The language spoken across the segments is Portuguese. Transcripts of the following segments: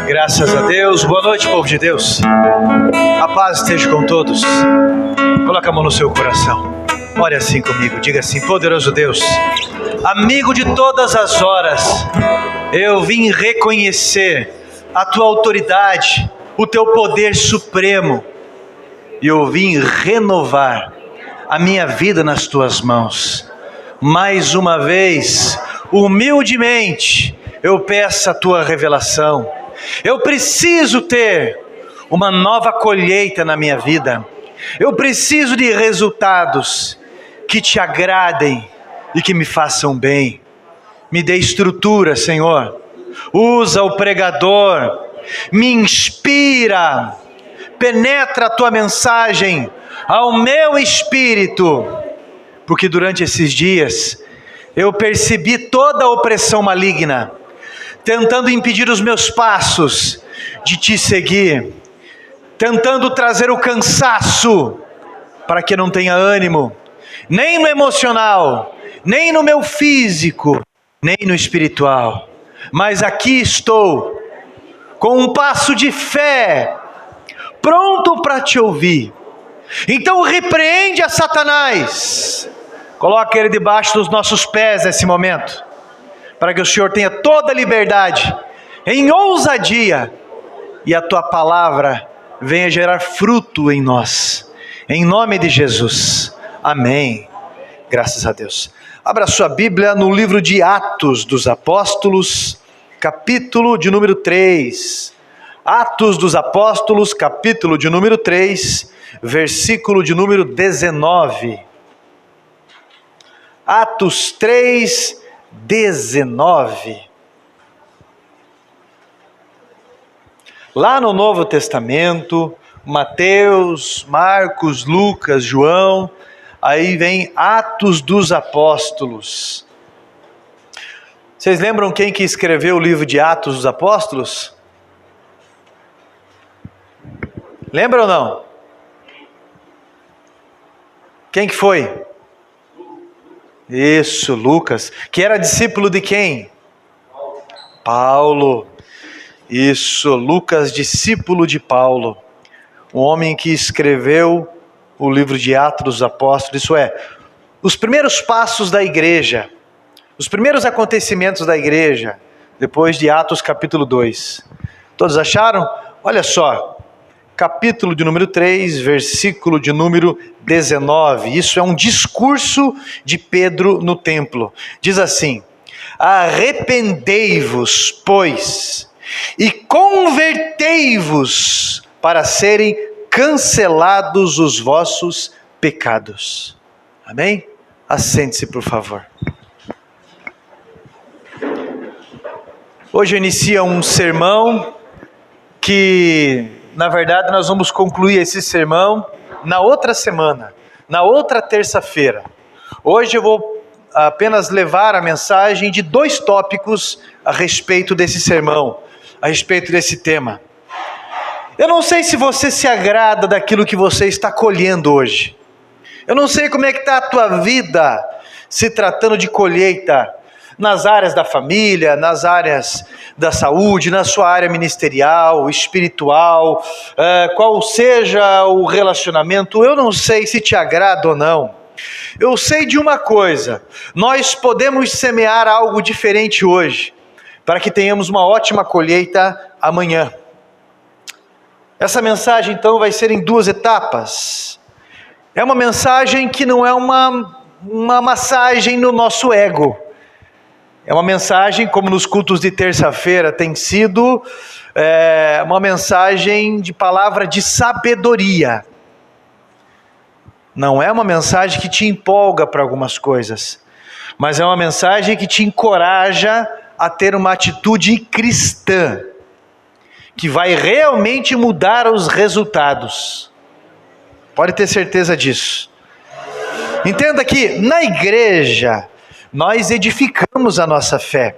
Graças a Deus. Boa noite, povo de Deus. A paz esteja com todos. Coloca a mão no seu coração. Ore assim comigo. Diga assim: poderoso Deus, amigo de todas as horas, eu vim reconhecer a tua autoridade, o teu poder supremo, e eu vim renovar a minha vida nas tuas mãos. Mais uma vez, humildemente, eu peço a tua revelação. Eu preciso ter uma nova colheita na minha vida. Eu preciso de resultados que te agradem e que me façam bem. Me dê estrutura, Senhor. Usa o pregador. Me inspira. Penetra a tua mensagem ao meu espírito. Porque durante esses dias eu percebi toda a opressão maligna tentando impedir os meus passos de te seguir, tentando trazer o cansaço para que eu não tenha ânimo, nem no emocional, nem no meu físico, nem no espiritual. Mas aqui estou, com um passo de fé, pronto para te ouvir. Então repreende a Satanás, coloca ele debaixo dos nossos pés nesse momento, para que o Senhor tenha toda a liberdade, em ousadia, e a tua palavra venha gerar fruto em nós, em nome de Jesus, amém. Graças a Deus. Abra sua Bíblia no livro de Atos dos Apóstolos, capítulo de número 3, Atos dos Apóstolos, capítulo de número 3, versículo de número 19, Atos 3, 19. Lá no Novo Testamento, Mateus, Marcos, Lucas, João, aí vem Atos dos Apóstolos. Vocês lembram quem que escreveu o livro de Atos dos Apóstolos? Lembram ou não? Quem que foi? Isso, Lucas, que era discípulo de quem? Paulo. Isso, Lucas, discípulo de Paulo, um homem que escreveu o livro de Atos dos Apóstolos, isso é, os primeiros passos da igreja, os primeiros acontecimentos da igreja, depois de Atos capítulo 2. Todos acharam? Olha só, capítulo de número 3, versículo de número 19. Isso é um discurso de Pedro no templo. Diz assim: arrependei-vos, pois, e convertei-vos para serem cancelados os vossos pecados. Amém? Assente-se, por favor. Hoje eu inicio um sermão que, na verdade, nós vamos concluir esse sermão na outra semana, na outra terça-feira. Hoje eu vou apenas levar a mensagem de 2 tópicos a respeito desse sermão, a respeito desse tema. Eu não sei se você se agrada daquilo que você está colhendo hoje. Eu não sei como é que está a tua vida se tratando de colheita, nas áreas da família, nas áreas da saúde, na sua área ministerial, espiritual, qual seja o relacionamento, eu não sei se te agrada ou não. Eu sei de uma coisa: nós podemos semear algo diferente hoje, para que tenhamos uma ótima colheita amanhã. Essa mensagem então vai ser em 2 etapas. É uma mensagem que não é uma massagem no nosso ego. É uma mensagem, como nos cultos de terça-feira tem sido, uma mensagem de palavra de sabedoria. Não é uma mensagem que te empolga para algumas coisas, mas é uma mensagem que te encoraja a ter uma atitude cristã, que vai realmente mudar os resultados. Pode ter certeza disso. Entenda que na igreja nós edificamos a nossa fé,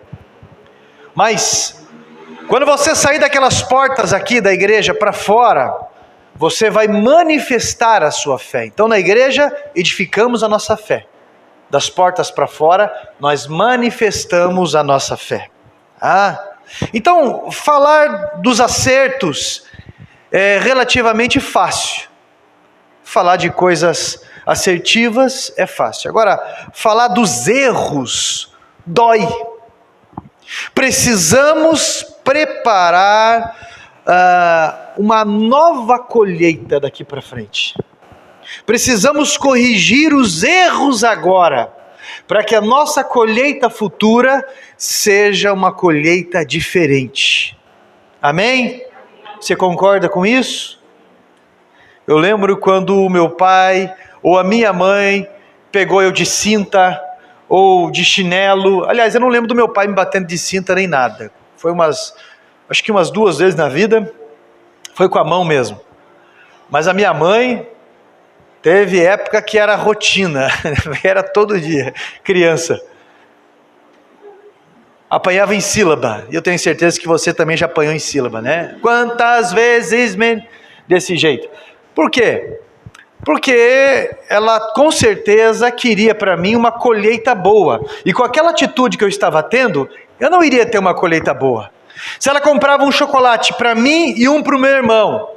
mas quando você sair daquelas portas aqui da igreja para fora, você vai manifestar a sua fé. Então na igreja edificamos a nossa fé, das portas para fora nós manifestamos a nossa fé. Então, falar dos acertos é relativamente fácil. Falar de coisas assertivas é fácil. Agora, falar dos erros dói. Precisamos preparar uma nova colheita daqui para frente. Precisamos corrigir os erros agora, para que a nossa colheita futura seja uma colheita diferente. Amém? Você concorda com isso? Eu lembro quando o meu pai ou a minha mãe pegou eu de cinta ou de chinelo. Aliás, eu não lembro do meu pai me batendo de cinta nem nada. Foi acho que umas 2 vezes na vida, foi com a mão mesmo. Mas a minha mãe teve época que era rotina, era todo dia, criança. Apanhava em sílaba, e eu tenho certeza que você também já apanhou em sílaba, né? Quantas vezes, desse jeito. Por quê? Porque ela com certeza queria para mim uma colheita boa, e com aquela atitude que eu estava tendo, eu não iria ter uma colheita boa. Se ela comprava um chocolate para mim e um para o meu irmão,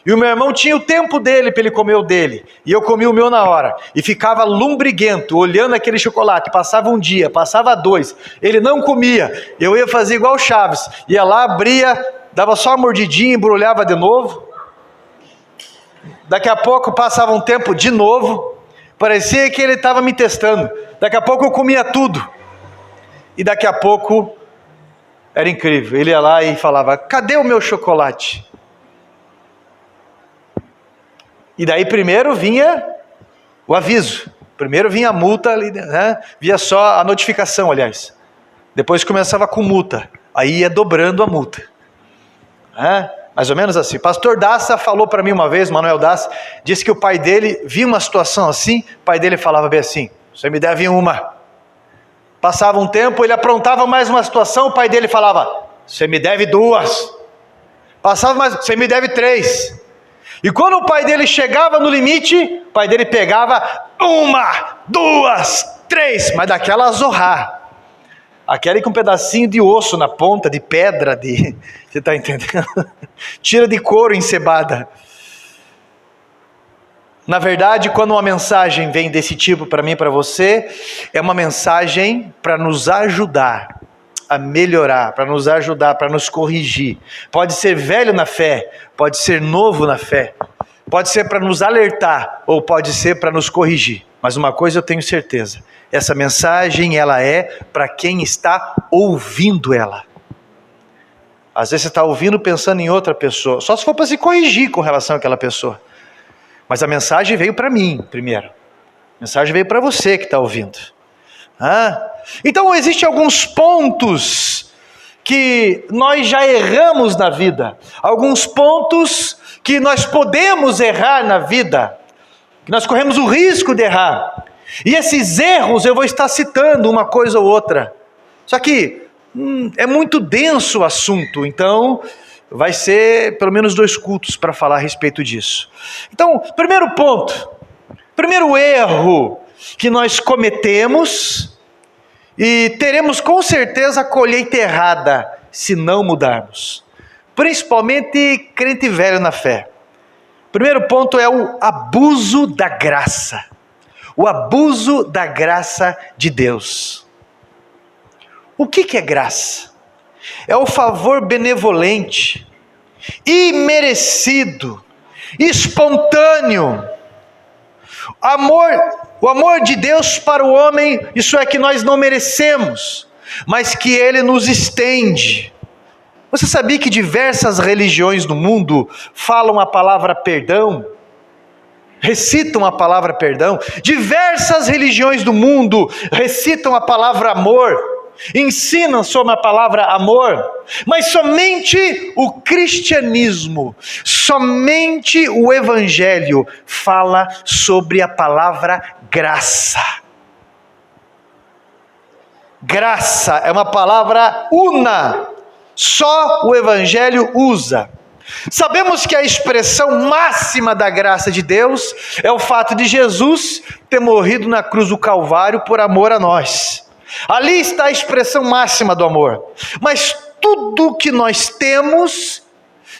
e o meu irmão tinha o tempo dele para ele comer o dele, e eu comia o meu na hora, e ficava lombriguento, olhando aquele chocolate, passava um dia, passava 2, ele não comia, eu ia fazer igual o Chaves, ia lá, abria, dava só uma mordidinha, embrulhava de novo, daqui a pouco passava um tempo de novo, parecia que ele estava me testando, daqui a pouco eu comia tudo, e daqui a pouco, era incrível, ele ia lá e falava, cadê o meu chocolate? E daí primeiro vinha o aviso, primeiro vinha a multa ali, né? Via só a notificação, aliás. Depois começava com multa, aí ia dobrando a multa. Mais ou menos assim. Pastor Daça falou para mim uma vez, Manuel Daça, disse que o pai dele via uma situação assim, o pai dele falava bem assim, você me deve uma. Passava um tempo, ele aprontava mais uma situação, o pai dele falava, você me deve 2. Passava mais, você me deve 3. E quando o pai dele chegava no limite, o pai dele pegava 1, 2, 3, mas daquela zorrar. Aquela com um pedacinho de osso na ponta, de pedra, você está entendendo? Tira de couro encebada. Na verdade, quando uma mensagem vem desse tipo para mim e para você, é uma mensagem para nos ajudar a melhorar, para nos ajudar, para nos corrigir. Pode ser velho na fé, pode ser novo na fé, pode ser para nos alertar, ou pode ser para nos corrigir. Mas uma coisa eu tenho certeza, essa mensagem ela é para quem está ouvindo ela. Às vezes você está ouvindo pensando em outra pessoa, só se for para se corrigir com relação àquela pessoa. Mas a mensagem veio para mim primeiro, a mensagem veio para você que está ouvindo. Então existem alguns pontos que nós já erramos na vida, alguns pontos que nós podemos errar na vida, que nós corremos o risco de errar, e esses erros eu vou estar citando uma coisa ou outra, só que é muito denso o assunto, então vai ser pelo menos 2 cultos para falar a respeito disso. Então, primeiro ponto, primeiro erro que nós cometemos, e teremos com certeza a colheita errada se não mudarmos, principalmente crente velho na fé. Primeiro ponto é o abuso da graça, o abuso da graça de Deus. O que é graça? É o favor benevolente, imerecido, espontâneo, o amor de Deus para o homem, isso é que nós não merecemos, mas que Ele nos estende. Você sabia que diversas religiões do mundo falam a palavra perdão? Recitam a palavra perdão? Diversas religiões do mundo recitam a palavra amor, ensinam sobre a palavra amor, mas somente o cristianismo, somente o evangelho fala sobre a palavra graça. Graça é uma palavra una, só o evangelho usa. Sabemos que a expressão máxima da graça de Deus é o fato de Jesus ter morrido na cruz do Calvário por amor a nós. Ali está a expressão máxima do amor. Mas tudo que nós temos,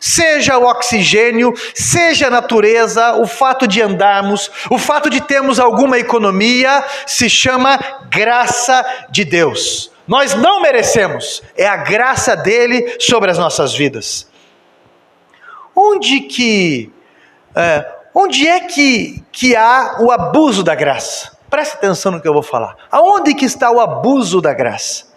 seja o oxigênio, seja a natureza, o fato de andarmos, o fato de termos alguma economia, se chama graça de Deus. Nós não merecemos, é a graça dele sobre as nossas vidas. Onde é que há o abuso da graça? Preste atenção no que eu vou falar. Aonde que está o abuso da graça?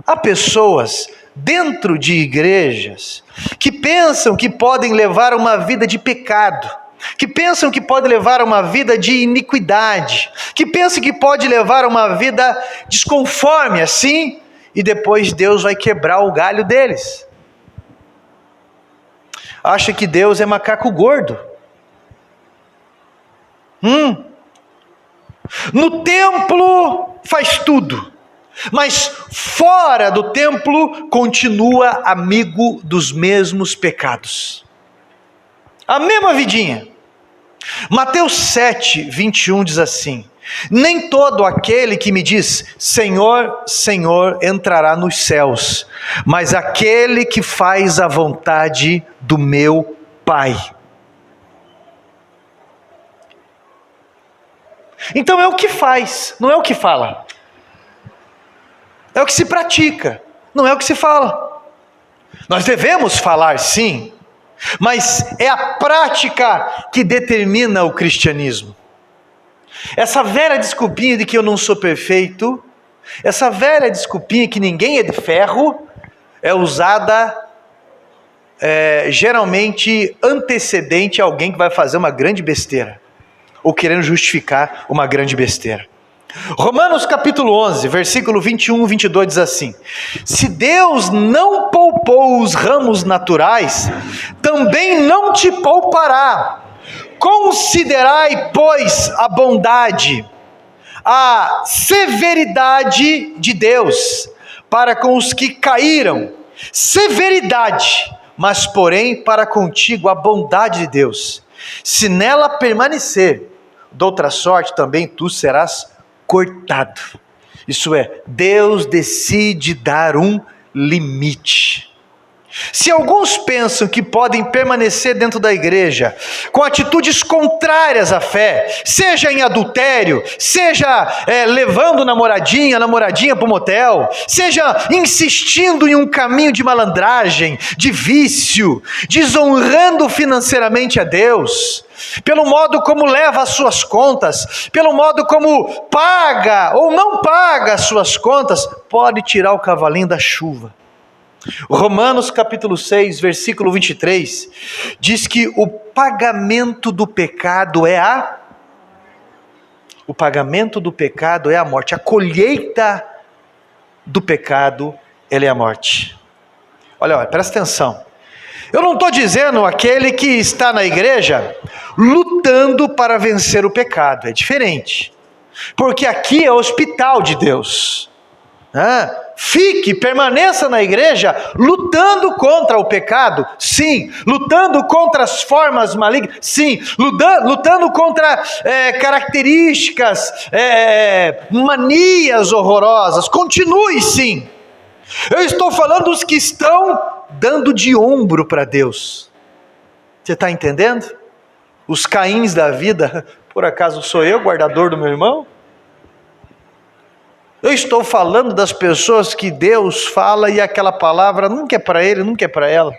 Há pessoas dentro de igrejas que pensam que podem levar uma vida de pecado, que pensam que podem levar uma vida de iniquidade, que pensam que pode levar uma vida desconforme assim, e depois Deus vai quebrar o galho deles. Acha que Deus é macaco gordo. No templo faz tudo, mas fora do templo continua amigo dos mesmos pecados. A mesma vidinha. Mateus 7, 21 diz assim: nem todo aquele que me diz Senhor, Senhor entrará nos céus, mas aquele que faz a vontade do meu Pai. Então é o que faz, não é o que fala. É o que se pratica, não é o que se fala. Nós devemos falar sim, mas é a prática que determina o cristianismo. Essa velha desculpinha de que eu não sou perfeito, essa velha desculpinha que ninguém é de ferro, é usada geralmente antecedente a alguém que vai fazer uma grande besteira, ou querendo justificar uma grande besteira. Romanos capítulo 11, versículo 21 e 22 diz assim: se Deus não poupou os ramos naturais, também não te poupará. Considerai, pois, a bondade, a severidade de Deus para com os que caíram. Severidade, mas porém para contigo a bondade de Deus. Se nela permanecer, de outra sorte também tu serás cortado. Isso é, Deus decide dar um limite. Se alguns pensam que podem permanecer dentro da igreja com atitudes contrárias à fé, seja em adultério, seja levando namoradinha para o motel, seja insistindo em um caminho de malandragem, de vício, desonrando financeiramente a Deus, pelo modo como leva as suas contas, pelo modo como paga ou não paga as suas contas, pode tirar o cavalinho da chuva. Romanos capítulo 6, versículo 23, diz que o pagamento do pecado é a morte. A colheita do pecado, ela é a morte. Olha, presta atenção. Eu não estou dizendo aquele que está na igreja lutando para vencer o pecado, é diferente. Porque aqui é o hospital de Deus. Permaneça na igreja lutando contra o pecado, sim, lutando contra as formas malignas, sim, lutando contra características, manias horrorosas, continue sim. Eu estou falando dos que estão dando de ombro para Deus. Você está entendendo? Os Caíns da vida, por acaso sou eu, guardador do meu irmão? Eu estou falando das pessoas que Deus fala e aquela palavra nunca é para ele, nunca é para ela.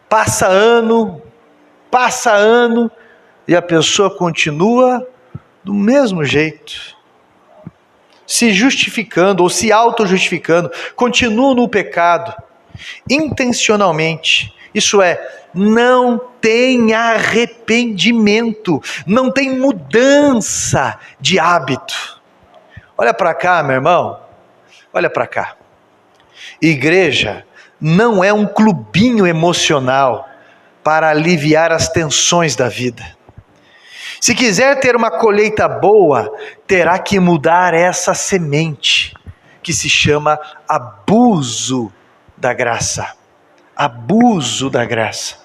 Passa ano e a pessoa continua do mesmo jeito, se justificando ou se auto-justificando, continua no pecado, intencionalmente. Isso é, não tem arrependimento, não tem mudança de hábito. Olha para cá, meu irmão, olha para cá. Igreja não é um clubinho emocional para aliviar as tensões da vida. Se quiser ter uma colheita boa, terá que mudar essa semente, que se chama abuso da graça. Abuso da graça.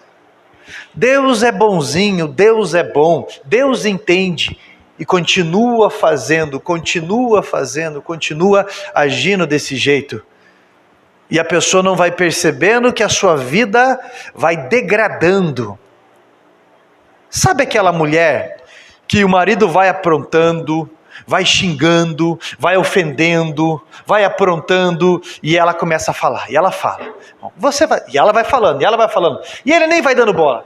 Deus é bonzinho, Deus é bom, Deus entende e continua fazendo, continua agindo desse jeito. E a pessoa não vai percebendo que a sua vida vai degradando. Sabe aquela mulher que o marido vai aprontando, vai xingando, vai ofendendo, vai aprontando, e ela começa a falar, e ela fala. E ela vai falando, e ele nem vai dando bola.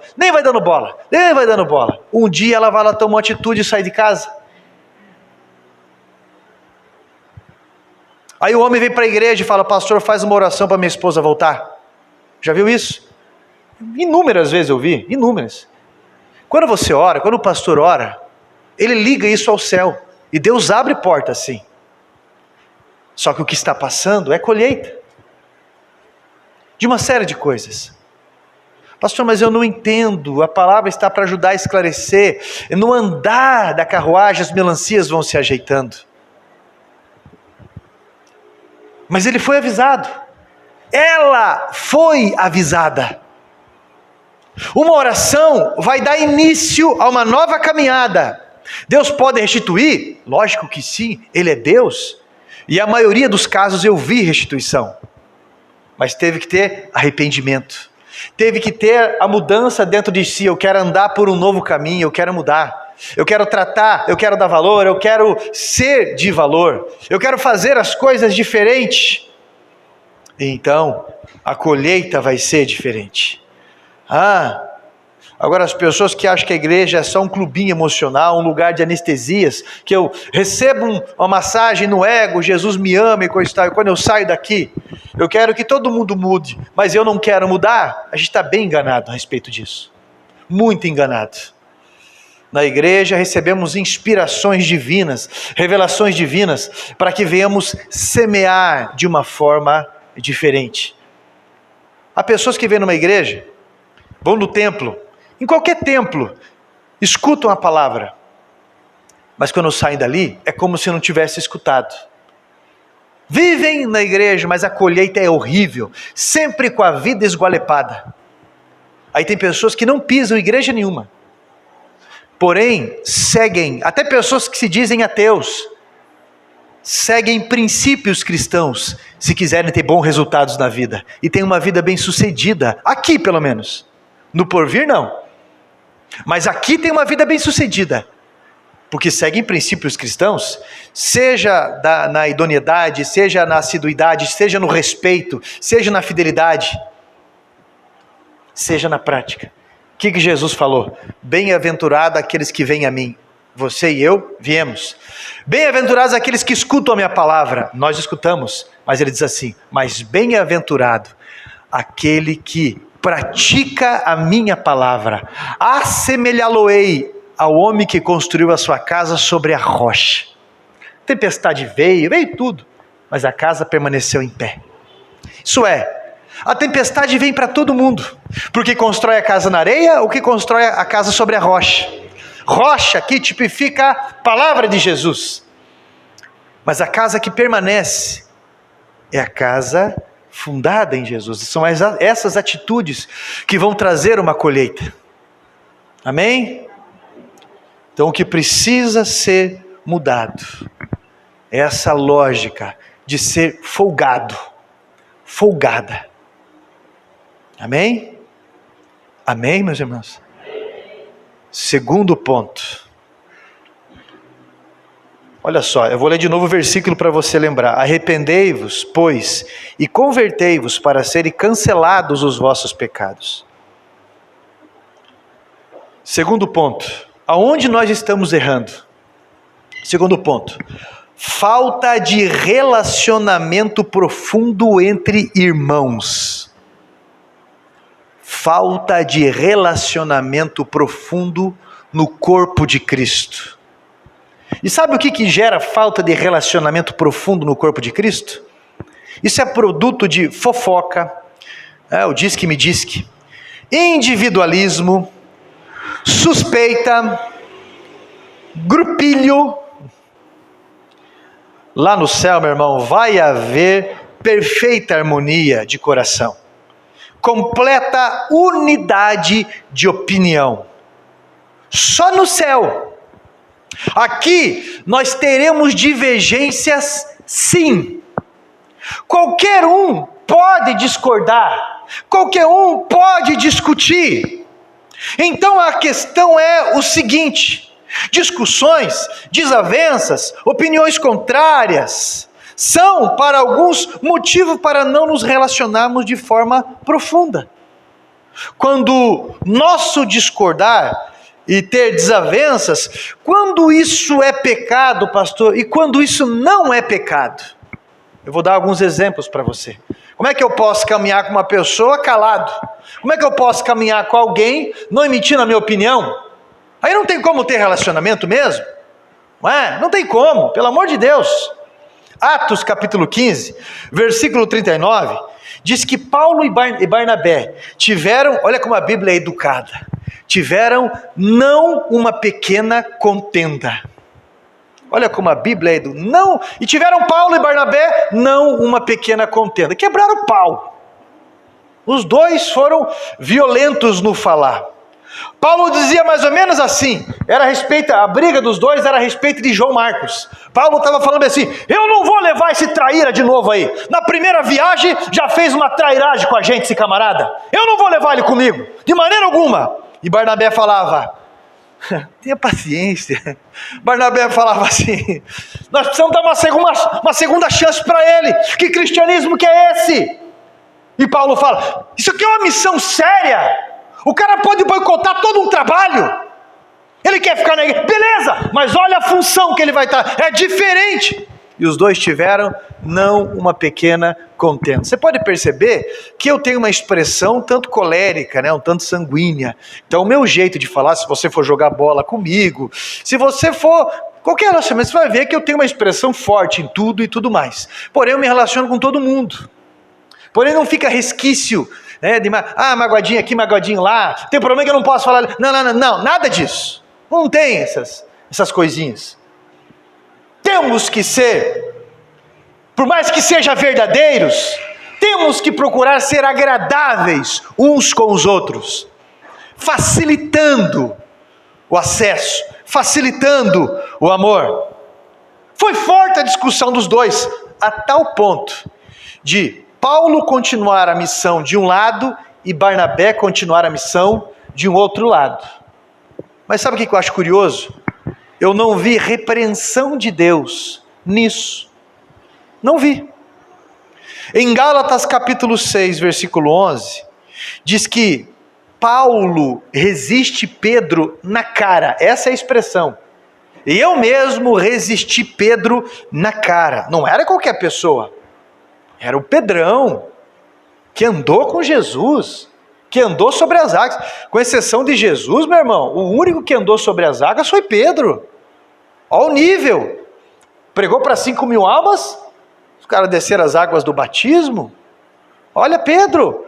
Um dia ela vai lá, toma uma atitude e sai de casa. Aí o homem vem para a igreja e fala: pastor, faz uma oração para minha esposa voltar. Já viu isso? Inúmeras vezes eu vi, inúmeras. Quando você ora, quando o pastor ora, ele liga isso ao céu, e Deus abre porta assim. Só que o que está passando é colheita de uma série de coisas. Pastor, mas eu não entendo, a palavra está para ajudar a esclarecer. No andar da carruagem as melancias vão se ajeitando. Mas ele foi avisado, ela foi avisada. Uma oração vai dar início a uma nova caminhada. Deus pode restituir? Lógico que sim, Ele é Deus. E a maioria dos casos eu vi restituição. Mas teve que ter arrependimento. Teve que ter a mudança dentro de si. Eu quero andar por um novo caminho, eu quero mudar. Eu quero tratar, eu quero dar valor, eu quero ser de valor. Eu quero fazer as coisas diferentes. Então, a colheita vai ser diferente. Agora as pessoas que acham que a igreja é só um clubinho emocional, um lugar de anestesias, que eu recebo uma massagem no ego, Jesus me ama e coisa e tal, e quando eu saio daqui, eu quero que todo mundo mude, mas eu não quero mudar, a gente está bem enganado a respeito disso. Muito enganado. Na igreja recebemos inspirações divinas, revelações divinas, para que venhamos semear de uma forma diferente. Há pessoas que vêm numa igreja, vão no templo, em qualquer templo, escutam a palavra, mas quando saem dali, é como se não tivesse escutado. Vivem na igreja, mas a colheita é horrível, sempre com a vida esgualepada. Aí tem pessoas que não pisam em igreja nenhuma, porém seguem, até pessoas que se dizem ateus, seguem princípios cristãos, se quiserem ter bons resultados na vida, e tem uma vida bem sucedida, aqui pelo menos, no porvir não, mas aqui tem uma vida bem sucedida, porque seguem princípios cristãos, seja na idoneidade, seja na assiduidade, seja no respeito, seja na fidelidade, seja na prática. O que Jesus falou? Bem-aventurado aqueles que vêm a mim. Você e eu viemos. Bem-aventurados aqueles que escutam a minha palavra. Nós escutamos, mas ele diz assim: mas bem-aventurado aquele que pratica a minha palavra. Assemelhá-lo-ei ao homem que construiu a sua casa sobre a rocha. Tempestade veio tudo, mas a casa permaneceu em pé. Isso é, a tempestade vem para todo mundo, porque constrói a casa na areia ou que constrói a casa sobre a rocha. Rocha que tipifica a palavra de Jesus. Mas a casa que permanece é a casa fundada em Jesus. São essas atitudes que vão trazer uma colheita. Amém? Então o que precisa ser mudado é essa lógica de ser folgado, folgada. Amém? Amém, meus irmãos? Segundo ponto. Olha só, eu vou ler de novo o versículo para você lembrar. Arrependei-vos, pois, e convertei-vos para serem cancelados os vossos pecados. Segundo ponto. Aonde nós estamos errando? Segundo ponto. Falta de relacionamento profundo entre irmãos. Falta de relacionamento profundo no corpo de Cristo. E sabe o que gera falta de relacionamento profundo no corpo de Cristo? Isso é produto de fofoca, o diz-que-me diz-que, individualismo, suspeita, grupilho. Lá no céu, meu irmão, vai haver perfeita harmonia de coração, completa unidade de opinião. Só no céu. Aqui nós teremos divergências, sim. Qualquer um pode discordar, qualquer um pode discutir. Então a questão é o seguinte: discussões, desavenças, opiniões contrárias são para alguns motivo para não nos relacionarmos de forma profunda. Quando nosso discordar e ter desavenças, quando isso é pecado, pastor, e quando isso não é pecado? Eu vou dar alguns exemplos para você. Como é que eu posso caminhar com uma pessoa calado? Como é que eu posso caminhar com alguém não emitindo a minha opinião? Aí não tem como ter relacionamento mesmo, não é? Não tem como, pelo amor de Deus. Atos capítulo 15, versículo 39, diz que Paulo e Barnabé tiveram, olha como a Bíblia é educada, tiveram não uma pequena contenda. Olha como a Bíblia é educada, não, e tiveram Paulo e Barnabé não uma pequena contenda, quebraram o pau. Os dois foram violentos no falar. Paulo dizia mais ou menos assim, a briga dos dois era a respeito de João Marcos. Paulo estava falando assim: eu não vou levar esse traíra de novo aí. Na primeira viagem já fez uma trairagem com a gente, esse camarada. Eu não vou levar ele comigo, de maneira alguma. E Barnabé falava: tenha paciência. Barnabé falava assim: nós precisamos dar uma segunda chance para ele. Que cristianismo que é esse? E Paulo fala: isso aqui é uma missão séria. O cara pode boicotar todo um trabalho. Ele quer ficar na igreja, beleza, mas olha a função que ele vai estar, é diferente. E os dois tiveram não uma pequena contenda. Você pode perceber que eu tenho uma expressão tanto colérica, né, um tanto sanguínea. Então o meu jeito de falar, se você for jogar bola comigo, se você for qualquer relacionamento, você vai ver que eu tenho uma expressão forte em tudo e tudo mais. Porém eu me relaciono com todo mundo. Porém não fica resquício, né, de magoadinho aqui, magoadinho lá, tem problema que eu não posso falar, não, nada disso, não tem essas coisinhas. Temos que ser, por mais que sejam verdadeiros, temos que procurar ser agradáveis uns com os outros, facilitando o acesso, facilitando o amor. Foi forte a discussão dos dois, a tal ponto de Paulo continuar a missão de um lado e Barnabé continuar a missão de um outro lado. Mas sabe o que eu acho curioso? Eu não vi repreensão de Deus nisso. Não vi. Em Gálatas capítulo 6, versículo 11, diz que Paulo resiste Pedro na cara. Essa é a expressão. E eu mesmo resisti Pedro na cara. Não era qualquer pessoa. Era o Pedrão, que andou com Jesus, que andou sobre as águas. Com exceção de Jesus, meu irmão, o único que andou sobre as águas foi Pedro. Olha o nível. Pregou para 5.000 almas, os caras desceram as águas do batismo. Olha Pedro,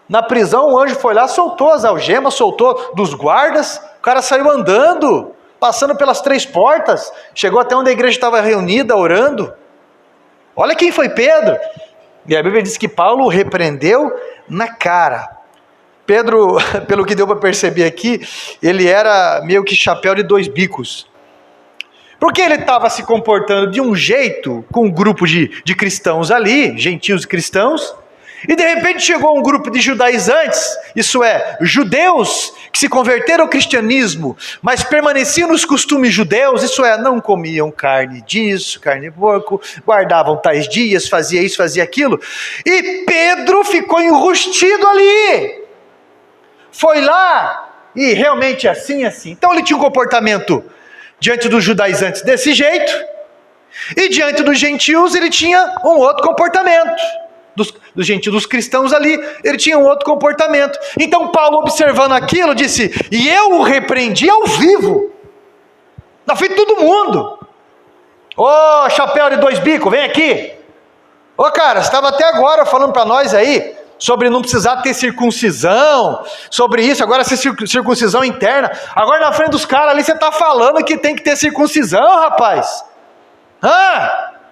na prisão o anjo foi lá, soltou as algemas, soltou dos guardas, o cara saiu andando, passando pelas 3 portas, chegou até onde a igreja estava reunida, orando. Olha quem foi Pedro. E a Bíblia diz que Paulo o repreendeu na cara. Pedro, pelo que deu para perceber aqui, ele era meio que chapéu de 2 bicos. Porque ele estava se comportando de um jeito com um grupo de cristãos ali, gentios cristãos, e de repente chegou um grupo de judaizantes, isso é, judeus que se converteram ao cristianismo, mas permaneciam nos costumes judeus, isso é, não comiam carne disso, carne de porco, guardavam tais dias, fazia isso, fazia aquilo, e Pedro ficou enrustido ali, foi lá, e realmente assim, então ele tinha um comportamento diante dos judaizantes desse jeito, e diante dos gentios ele tinha um outro comportamento, dos gentios, dos cristãos ali, ele tinha um outro comportamento. Então Paulo, observando aquilo, disse: e eu o repreendi ao vivo, na frente de todo mundo. Ô chapéu de 2 bicos, vem aqui. Ô cara, você estava até agora falando para nós aí sobre não precisar ter circuncisão, sobre isso, agora ser circuncisão interna, agora na frente dos caras ali você está falando que tem que ter circuncisão, rapaz.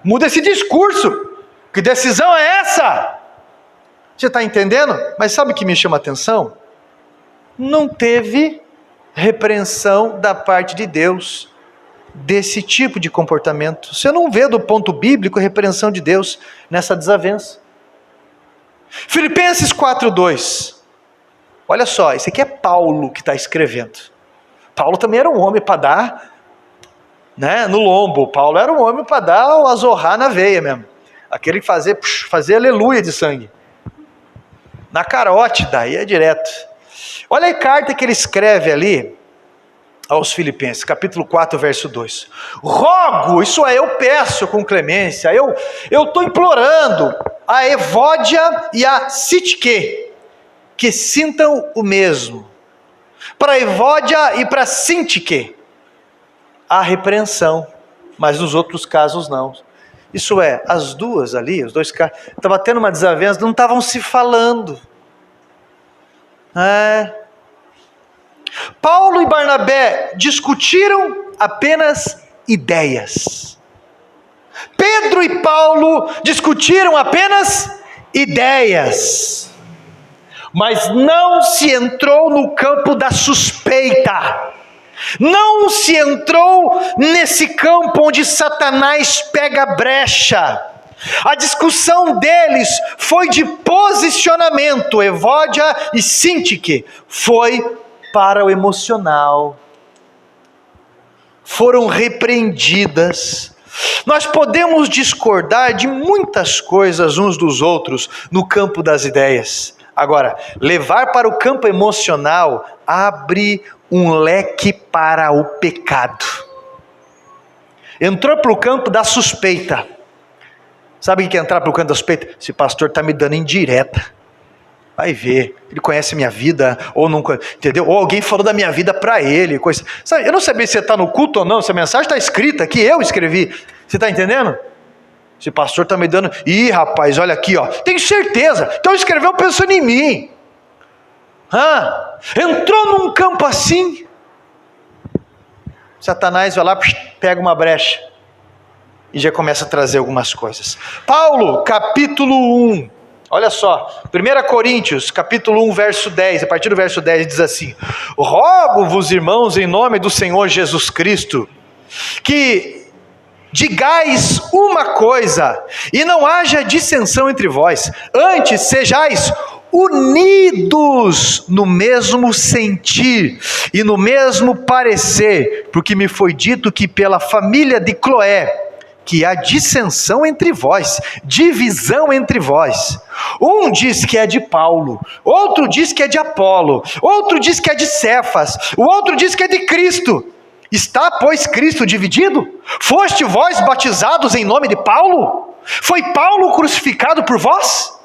Muda esse discurso. Que decisão é essa? Você está entendendo? Mas sabe o que me chama a atenção? Não teve repreensão da parte de Deus. desse tipo de comportamento. Você não vê do ponto bíblico a repreensão de Deus nessa desavença. Filipenses 4:2. Olha só, esse aqui é Paulo que está escrevendo. Paulo também era um homem para dar, né, no lombo. Paulo era um homem para dar o azorrar na veia mesmo. Aquele que fazia aleluia de sangue. Na carote, daí é direto. Olha a carta que ele escreve ali aos Filipenses, capítulo 4, verso 2. Rogo, isso é, eu peço com clemência, eu estou implorando a Evódia e a Sintike, que sintam o mesmo. Para Evódia e para Sintike, há repreensão, mas nos outros casos não. Isso é, as duas ali, os dois caras, estavam tendo uma desavença, não estavam se falando. Paulo e Barnabé discutiram apenas ideias. Pedro e Paulo discutiram apenas ideias. Mas não se entrou no campo da suspeita. Não se entrou nesse campo onde Satanás pega brecha. A discussão deles foi de posicionamento. Evódia e Sintike foi para o emocional. Foram repreendidas. Nós podemos discordar de muitas coisas uns dos outros no campo das ideias. Agora, levar para o campo emocional abre um leque para o pecado. Entrou para o campo da suspeita. Sabe o que é entrar para o campo da suspeita? Esse pastor está me dando indireta. Vai ver, ele conhece minha vida, ou não, entendeu? Ou alguém falou da minha vida para ele. Coisa. Sabe, eu não sabia se você está no culto ou não, se a mensagem está escrita aqui, eu escrevi. Você está entendendo? Esse pastor está me dando... Ih, rapaz, olha aqui, ó. Tenho certeza. Então escreveu pensando em mim. Entrou num campo assim. Satanás vai lá, pega uma brecha. E já começa a trazer algumas coisas. Paulo, capítulo 1. Olha só. 1 Coríntios, capítulo 1, verso 10. A partir do verso 10 diz assim: Rogo-vos, irmãos, em nome do Senhor Jesus Cristo, que digais uma coisa, e não haja dissensão entre vós, antes sejais unidos no mesmo sentir e no mesmo parecer, porque me foi dito que pela família de Cloé, que há dissensão entre vós, divisão entre vós. Um diz que é de Paulo, outro diz que é de Apolo, outro diz que é de Cefas, o outro diz que é de Cristo. Está, pois, Cristo dividido? Foste vós batizados em nome de Paulo? Foi Paulo crucificado por vós?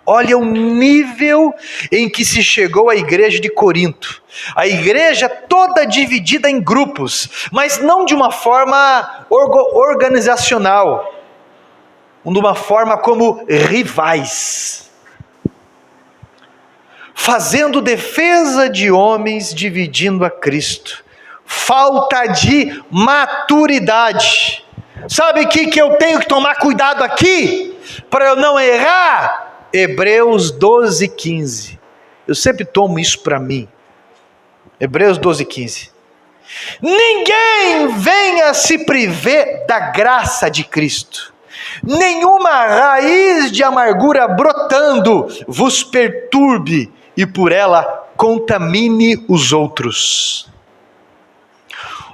Olha o nível em que se chegou a igreja de Corinto. A igreja toda dividida em grupos, mas não de uma forma organizacional, de uma forma como rivais. Fazendo defesa de homens dividindo a Cristo. Falta de maturidade. Sabe o que eu tenho que tomar cuidado aqui? Para eu não errar? Hebreus 12, 15. Eu sempre tomo isso para mim. Hebreus 12, 15. Ninguém venha se priver da graça de Cristo. Nenhuma raiz de amargura brotando vos perturbe e por ela contamine os outros.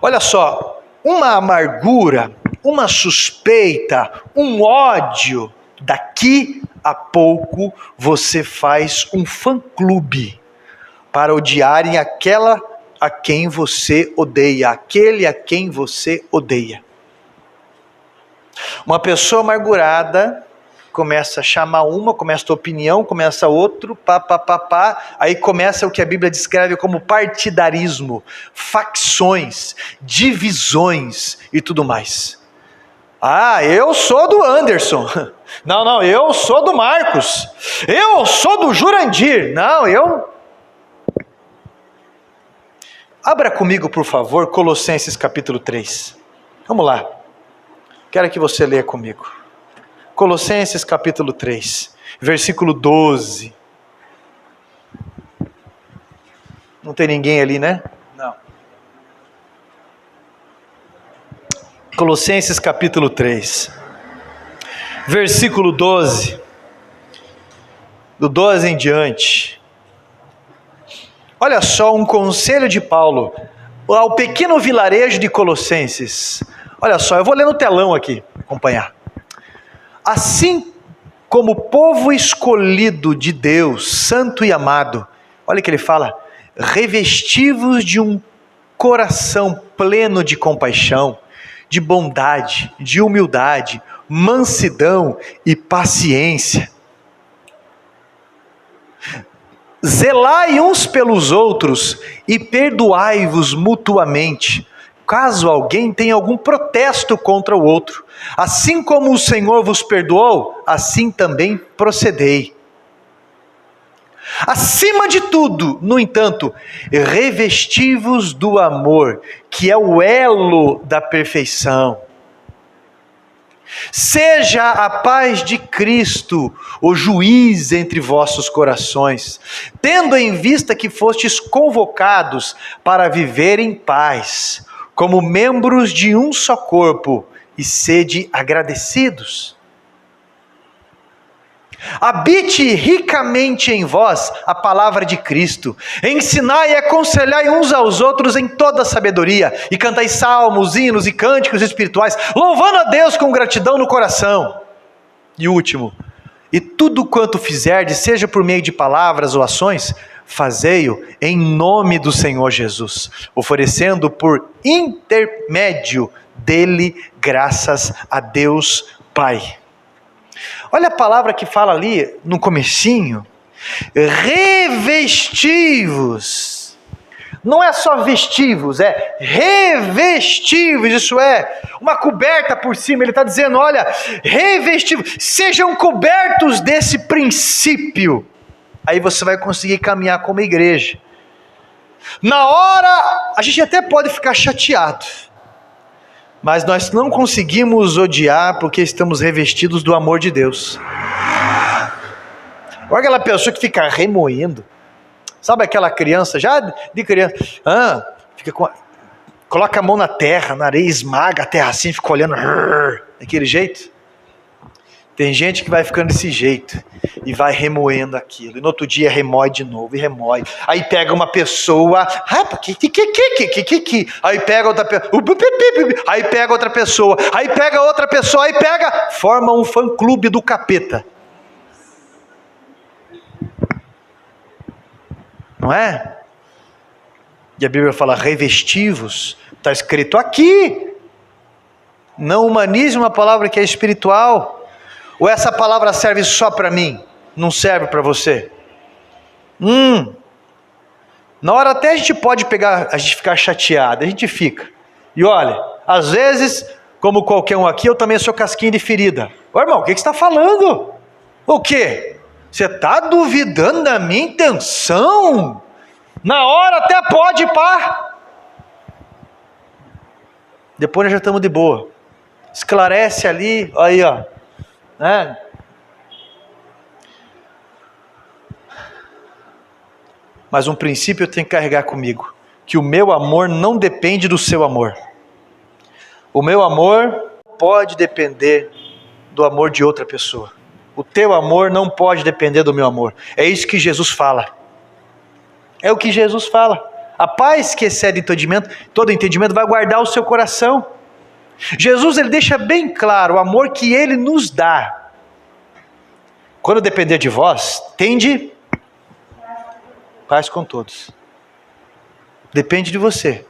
Olha só, uma amargura, uma suspeita, um ódio, daqui a pouco você faz um fã-clube para odiarem aquela a quem você odeia, aquele a quem você odeia. Uma pessoa amargurada começa a chamar uma, começa a tua opinião, começa outro, aí começa o que a Bíblia descreve como partidarismo, facções, divisões e tudo mais. Eu sou do Anderson. Não, eu sou do Marcos. Eu sou do Jurandir. Abra comigo, por favor, Colossenses capítulo 3. Vamos lá. Quero que você leia comigo. Colossenses capítulo 3, versículo 12. Não tem ninguém ali, né? Não. Colossenses capítulo 3, versículo 12, do 12 em diante. Olha só um conselho de Paulo ao pequeno vilarejo de Colossenses. Olha só, eu vou ler no telão aqui, acompanhar. Assim como povo escolhido de Deus, santo e amado, olha que ele fala, revestivos de um coração pleno de compaixão, de bondade, de humildade, mansidão e paciência. Zelai uns pelos outros e perdoai-vos mutuamente, caso alguém tenha algum protesto contra o outro. Assim como o Senhor vos perdoou, assim também procedei. Acima de tudo, no entanto, revesti-vos do amor, que é o elo da perfeição. Seja a paz de Cristo o juiz entre vossos corações, tendo em vista que fostes convocados para viver em paz, como membros de um só corpo, e sede agradecidos. Habite ricamente em vós a palavra de Cristo, ensinai e aconselhai uns aos outros em toda sabedoria, e cantai salmos, hinos e cânticos espirituais, louvando a Deus com gratidão no coração. E último, e tudo quanto fizerdes, seja por meio de palavras ou ações, fazei-o em nome do Senhor Jesus, oferecendo por intermédio dele graças a Deus Pai. Olha a palavra que fala ali no comecinho, revestivos. Não é só vestivos, é revestivos, isso é, uma coberta por cima. Ele está dizendo, olha, revestivos, sejam cobertos desse princípio. Aí você vai conseguir caminhar como igreja. Na hora, a gente até pode ficar chateado, mas nós não conseguimos odiar porque estamos revestidos do amor de Deus. Olha aquela pessoa que fica remoendo. Sabe aquela criança, já de criança, coloca a mão na terra, na areia, esmaga a terra assim, fica olhando, daquele jeito. Tem gente que vai ficando desse jeito e vai remoendo aquilo, e no outro dia remói de novo, e remói, aí pega uma pessoa, aí pega outra pessoa, aí pega outra pessoa, aí pega outra pessoa, aí pega, forma um fã-clube do capeta. Não é? E a Bíblia fala, revestivos, está escrito aqui, não humanize uma palavra que é espiritual. Ou essa palavra serve só para mim? Não serve para você? Na hora até a gente pode pegar, a gente ficar chateado, a gente fica. E olha, às vezes, como qualquer um aqui, eu também sou casquinha de ferida. Ô irmão, o que você está falando? O quê? Você está duvidando da minha intenção? Na hora até pode, pá. Depois nós já estamos de boa. Esclarece ali, aí ó. Mas um princípio eu tenho que carregar comigo, que o meu amor não depende do seu amor. O meu amor pode depender do amor de outra pessoa. O teu amor não pode depender do meu amor. É isso que Jesus fala. É o que Jesus fala. A paz que excede todo entendimento vai guardar o seu coração. Jesus, ele deixa bem claro o amor que ele nos dá. Quando depender de vós, tende paz com todos. Depende de você.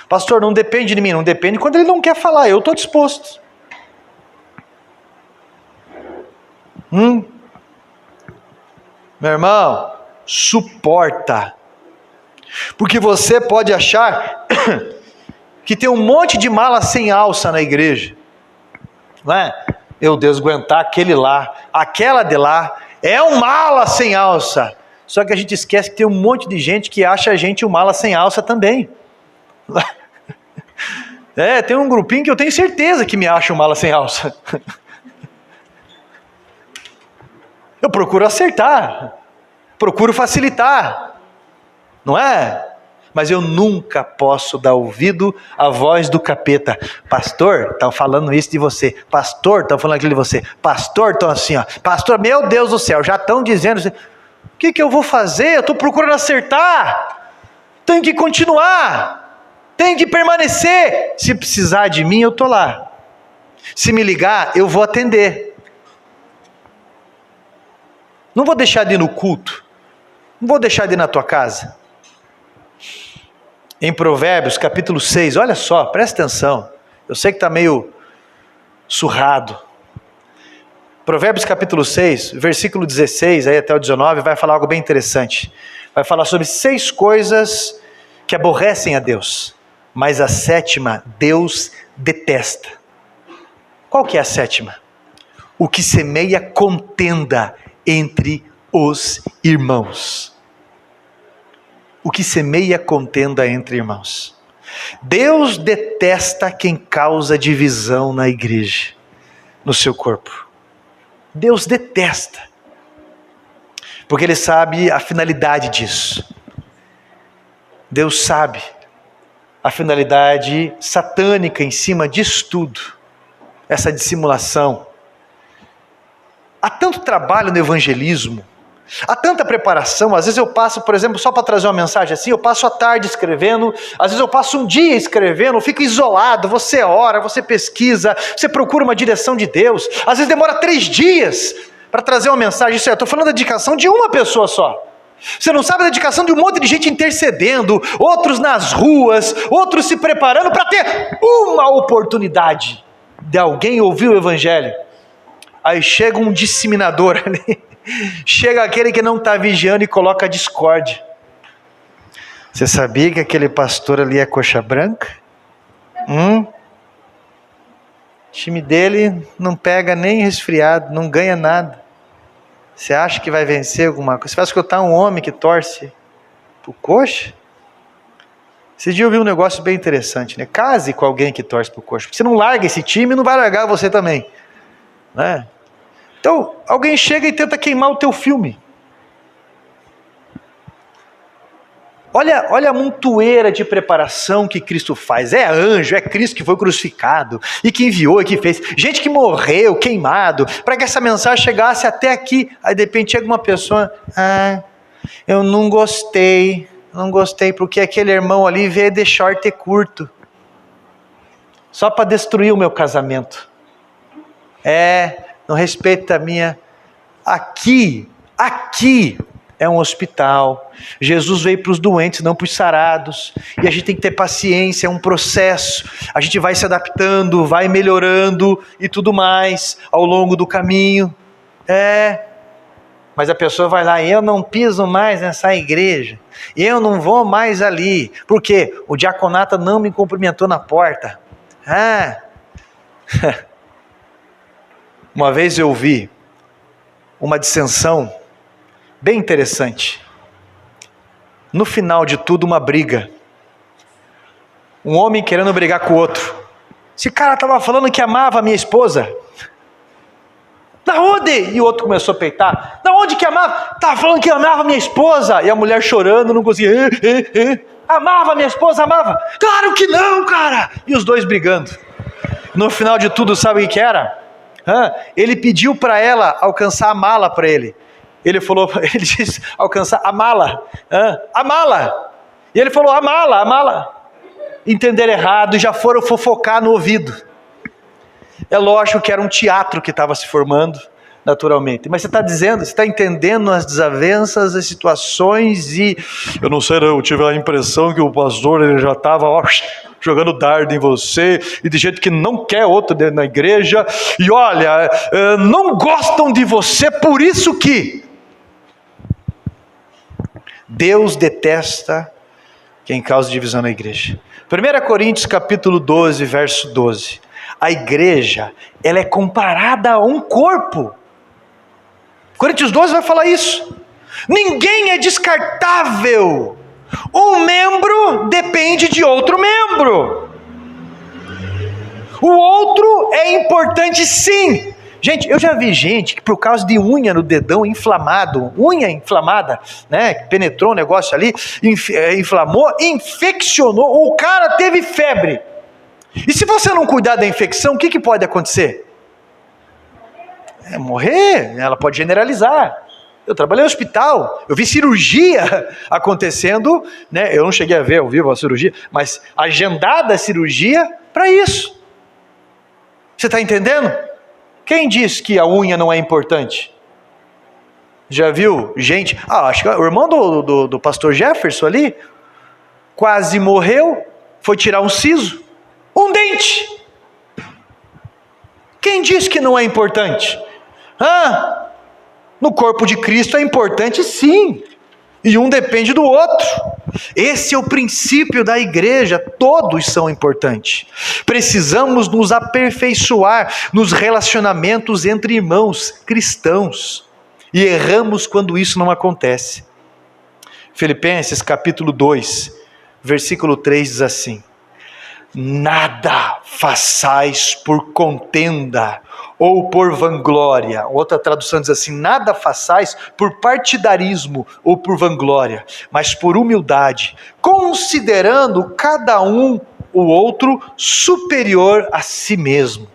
Pastor, não depende de mim, não depende quando ele não quer falar, eu estou disposto. Meu irmão, suporta. Porque você pode achar que tem um monte de mala sem alça na igreja, não é? Meu Deus, aguentar aquele lá, aquela de lá, é um mala sem alça. Só que a gente esquece que tem um monte de gente que acha a gente um mala sem alça também. Tem um grupinho que eu tenho certeza que me acha um mala sem alça. Eu procuro acertar, procuro facilitar, não é? mas eu nunca posso dar ouvido à voz do capeta. Pastor, estão falando isso de você. Pastor, estão falando aquilo de você. Pastor, estão assim, ó. Pastor, meu Deus do céu, já estão dizendo assim. O que eu vou fazer? Eu estou procurando acertar. Tenho que continuar. Tenho que permanecer. Se precisar de mim, eu estou lá. Se me ligar, eu vou atender. Não vou deixar de ir no culto. Não vou deixar de ir na tua casa. Em Provérbios, capítulo 6, olha só, presta atenção. Eu sei que está meio surrado. Provérbios capítulo 6, versículo 16 aí até o 19, vai falar algo bem interessante. Vai falar sobre 6 coisas que aborrecem a Deus, mas a 7ª Deus detesta. Qual que é a 7ª? O que semeia contenda entre os irmãos. O que semeia contenda entre irmãos. Deus detesta quem causa divisão na igreja, no seu corpo. Deus detesta, porque Ele sabe a finalidade disso. Deus sabe a finalidade satânica em cima disso tudo, essa dissimulação. Há tanto trabalho no evangelismo, há tanta preparação. Às vezes eu passo, por exemplo, só para trazer uma mensagem assim, eu passo a tarde escrevendo, às vezes eu passo um dia escrevendo, eu fico isolado, você ora, você pesquisa, você procura uma direção de Deus, às vezes demora 3 dias para trazer uma mensagem. Isso é, eu estou falando da dedicação de uma pessoa só. Você não sabe a dedicação de um monte de gente intercedendo, outros nas ruas, outros se preparando para ter uma oportunidade de alguém ouvir o evangelho. Aí chega um disseminador ali, chega aquele que não está vigiando e coloca a discórdia. Você sabia que aquele pastor ali é coxa branca? O time dele não pega nem resfriado, não ganha nada. Você acha que vai vencer alguma coisa? Você vai escutar um homem que torce pro coxa? Esse dia eu vi um negócio bem interessante, né? Case com alguém que torce pro coxa. Você não larga esse time, não vai largar você também, né? Então, alguém chega e tenta queimar o teu filme. Olha a montoeira de preparação que Cristo faz. É anjo, é Cristo que foi crucificado, e que enviou, e que fez. Gente que morreu, queimado, para que essa mensagem chegasse até aqui. Aí de repente chega uma pessoa, eu não gostei porque aquele irmão ali veio de short curto. Só para destruir o meu casamento. Não respeita a minha. Aqui é um hospital. Jesus veio para os doentes, não para os sarados. E a gente tem que ter paciência, é um processo. A gente vai se adaptando, vai melhorando e tudo mais ao longo do caminho. Mas a pessoa vai lá, eu não piso mais nessa igreja, eu não vou mais ali, porque o diaconato não me cumprimentou na porta. Uma vez eu vi uma dissensão bem interessante. No final de tudo, uma briga. Um homem querendo brigar com o outro. Esse cara estava falando que amava a minha esposa. Da onde? E o outro começou a peitar. Da onde que amava? Estava falando que amava a minha esposa. E a mulher chorando, não conseguia. Amava a minha esposa, amava. Claro que não, cara. E os dois brigando. No final de tudo, sabe o que era? Ele pediu para ela alcançar a mala para ele. Ele disse, alcançar a mala. A mala. E ele falou, a mala. Entenderam errado e já foram fofocar no ouvido. É lógico que era um teatro que estava se formando, naturalmente. Mas você está entendendo as desavenças, as situações e... Eu não sei, eu tive a impressão que o pastor ele já estava jogando dardo em você, e de jeito que não quer outro na igreja, e olha, não gostam de você, por isso que Deus detesta quem causa divisão na igreja. 1 Coríntios capítulo 12, verso 12. A igreja, ela é comparada a um corpo. Coríntios 12 vai falar isso. Ninguém é descartável. Um membro depende de outro membro. O outro é importante sim, Gente, eu já vi gente que por causa de unha no dedão inflamado, unha inflamada, né, que penetrou o negócio ali, inflamou, infeccionou, o cara teve febre. E se você não cuidar da infecção, o que pode acontecer? Morrer, ela pode generalizar. Eu trabalhei no hospital, eu vi cirurgia acontecendo, né? Eu não cheguei a ver ao vivo a cirurgia, mas agendada a cirurgia para isso. Você está entendendo? Quem disse que a unha não é importante? Já viu gente? Acho que o irmão do pastor Jefferson ali quase morreu, foi tirar um siso, um dente. Quem disse que não é importante? No corpo de Cristo é importante sim, e um depende do outro. Esse é o princípio da igreja, todos são importantes. Precisamos nos aperfeiçoar nos relacionamentos entre irmãos cristãos, e erramos quando isso não acontece. Filipenses capítulo 2, versículo 3 diz assim: nada façais por contenda ou por vanglória. Outra tradução diz assim: nada façais por partidarismo ou por vanglória, mas por humildade, considerando cada um o outro superior a si mesmo.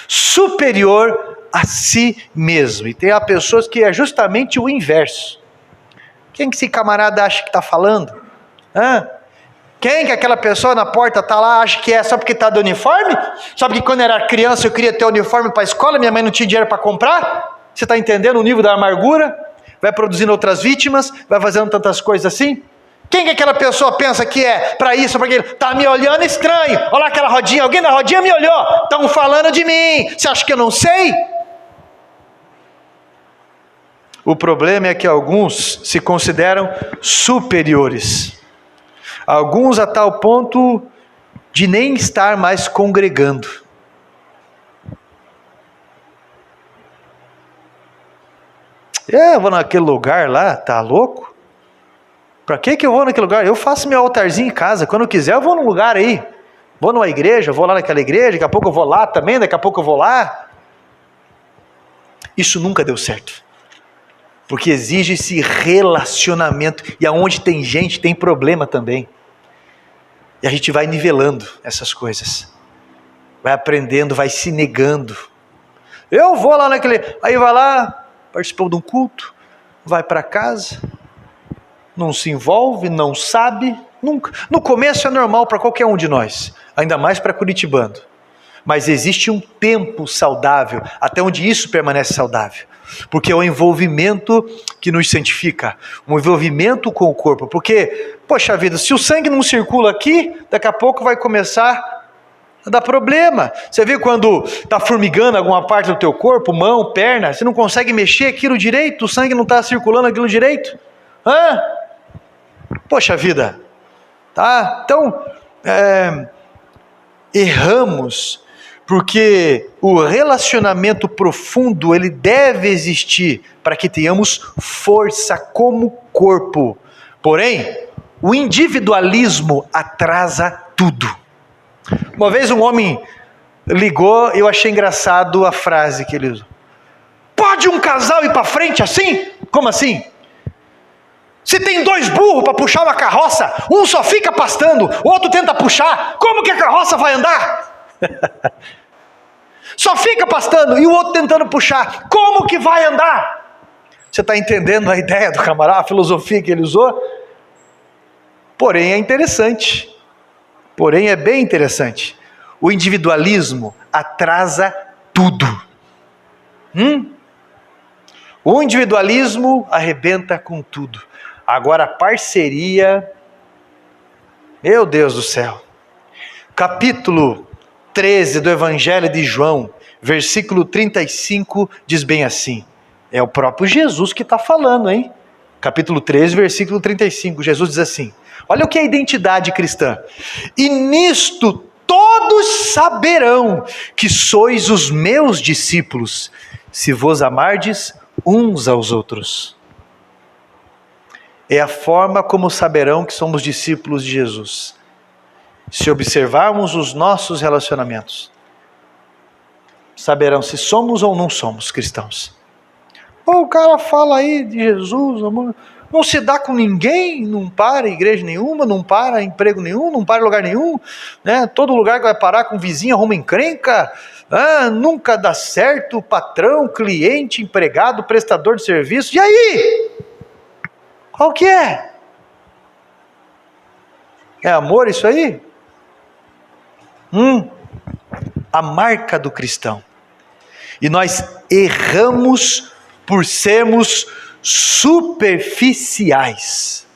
Superior a si mesmo. E tem pessoas que é justamente o inverso. Quem que esse camarada acha que está falando? Quem que aquela pessoa na porta está lá, acha que é só porque está de uniforme? Sabe que quando eu era criança eu queria ter uniforme para a escola, minha mãe não tinha dinheiro para comprar? Você está entendendo o nível da amargura? Vai produzindo outras vítimas, vai fazendo tantas coisas assim? Quem que aquela pessoa pensa que é para isso, para aquilo? Está me olhando estranho, olha lá aquela rodinha, alguém na rodinha me olhou, estão falando de mim, você acha que eu não sei? O problema é que alguns se consideram superiores. Alguns a tal ponto de nem estar mais congregando. Eu vou naquele lugar lá, tá louco? Para que eu vou naquele lugar? Eu faço meu altarzinho em casa, quando eu quiser eu vou num lugar aí. Vou numa igreja, vou lá naquela igreja, daqui a pouco eu vou lá também, daqui a pouco eu vou lá. Isso nunca deu certo. Porque exige esse relacionamento, e aonde tem gente, tem problema também. E a gente vai nivelando essas coisas, vai aprendendo, vai se negando. Eu vou lá naquele, aí vai lá, participou de um culto, vai para casa, não se envolve, não sabe, nunca. No começo é normal para qualquer um de nós, ainda mais para curitibano. Mas existe um tempo saudável, até onde isso permanece saudável. Porque é o envolvimento que nos santifica, um envolvimento com o corpo. Porque, poxa vida, se o sangue não circula aqui, daqui a pouco vai começar a dar problema. Você vê quando está formigando alguma parte do teu corpo, mão, perna, você não consegue mexer aquilo direito, o sangue não está circulando aquilo direito? Poxa vida, tá? Então, erramos. Porque o relacionamento profundo, ele deve existir para que tenhamos força como corpo. Porém, o individualismo atrasa tudo. Uma vez um homem ligou, eu achei engraçado a frase que ele usou. Pode um casal ir para frente assim? Como assim? Se tem 2 burros para puxar uma carroça, um só fica pastando, o outro tenta puxar, como que a carroça vai andar? Só fica pastando e o outro tentando puxar, como que vai andar? Você está entendendo a ideia do camarada, a filosofia que ele usou? Porém é interessante, porém é bem interessante. O individualismo atrasa tudo. O individualismo arrebenta com tudo. Agora a parceria, meu Deus do céu. Capítulo 13 do Evangelho de João, versículo 35, diz bem assim. É o próprio Jesus que está falando, hein? Capítulo 13, versículo 35. Jesus diz assim. Olha o que é a identidade cristã. E nisto todos saberão que sois os meus discípulos, se vos amardes uns aos outros. É a forma como saberão que somos discípulos de Jesus. Se observarmos os nossos relacionamentos. saberão se somos ou não somos cristãos. O cara fala aí de Jesus, amor, não se dá com ninguém, não para igreja nenhuma, não para emprego nenhum, não para lugar nenhum, né? Todo lugar que vai parar com vizinho arruma encrenca, nunca dá certo, patrão, cliente, empregado, prestador de serviço. E aí? Qual que é? É amor isso aí? A marca do cristão. E nós erramos por sermos superficiais.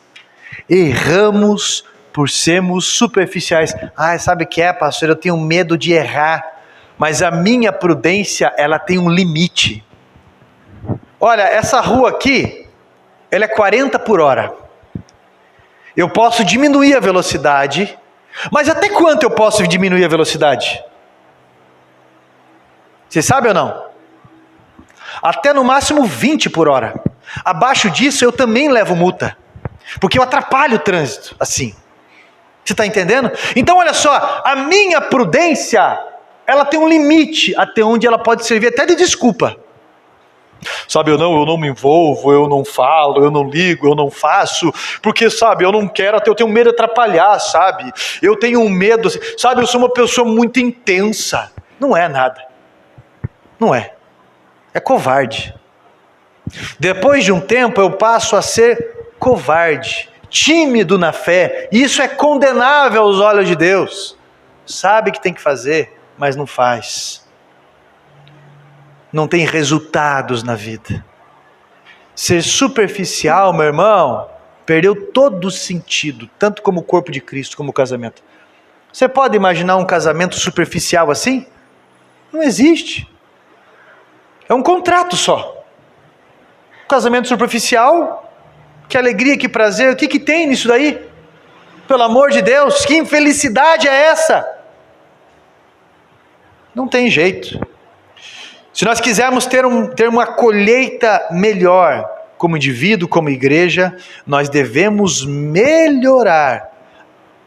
Erramos por sermos superficiais. Sabe o que é, pastor? Eu tenho medo de errar. Mas a minha prudência, ela tem um limite. Olha, essa rua aqui, ela é 40 por hora. Eu posso diminuir a velocidade. Mas até quanto eu posso diminuir a velocidade? Você sabe ou não? Até no máximo 20 por hora. Abaixo disso eu também levo multa. Porque eu atrapalho o trânsito, assim. Você está entendendo? Então olha só, a minha prudência, ela tem um limite até onde ela pode servir até de desculpa. Sabe, eu não me envolvo, eu não falo, eu não ligo, eu não faço, porque, sabe, eu não quero, eu tenho medo de atrapalhar, sabe? Eu tenho um medo, sabe, eu sou uma pessoa muito intensa. Não é nada. Não é. É covarde. Depois de um tempo eu passo a ser covarde, tímido na fé. Isso é condenável aos olhos de Deus. Sabe que tem que fazer, mas não faz. Não tem resultados na vida. Ser superficial, meu irmão, perdeu todo o sentido, tanto como o corpo de Cristo, como o casamento. Você pode imaginar um casamento superficial assim? Não existe. É um contrato só. Casamento superficial, que alegria, que prazer, o que tem nisso daí? Pelo amor de Deus, que infelicidade é essa? Não tem jeito. Se nós quisermos ter uma colheita melhor, como indivíduo, como igreja, nós devemos melhorar